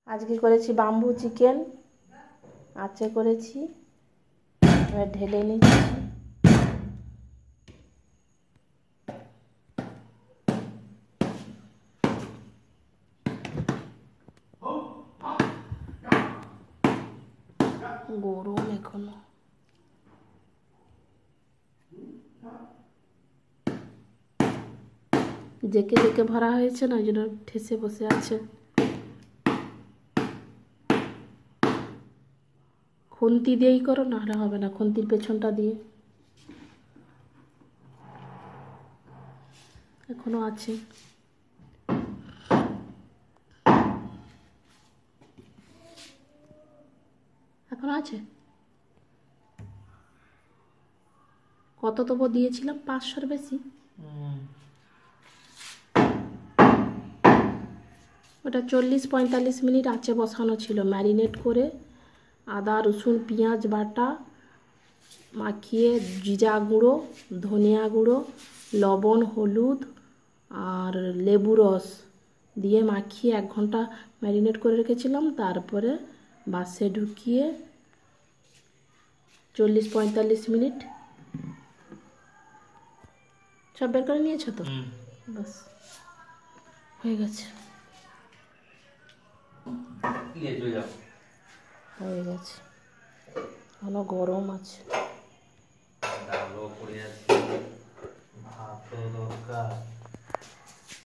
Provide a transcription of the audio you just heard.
আজকে করেছি bamboo chicken, আঁচে করেছি। এবার ঢেলে নিচ্ছি। গরম এখনো। জেকে জেকে ভরা হয়েছে না, ওই জন্য ঠেসে বসে আছে। খুন্তি দিয়েই করো, না হলে হবে না, খুন্তির পেছনটা দিয়ে। এখনো আছে। এখনো আছে। কত তবু দিয়েছিলাম, 500-র বেশি। ওটা 40-45 মিনিট আঁচে বসানো ছিল, ম্যারিনেট করে আদা রসুন পেঁয়াজ বাটা মাখিয়ে, জিরা গুঁড়ো, ধনিয়া গুঁড়ো, লবণ, হলুদ আর লেবু রস দিয়ে মাখিয়ে 1 ঘন্টা ম্যারিনেট করে রেখেছিলাম। তারপরে বাসে ঢুকিয়ে 40-45 মিনিট। সব বের করে নিয়েছো তো? বাস হয়ে গেছে, হয়ে গেছে। এখনো গরম আছে। ভাত দরকার।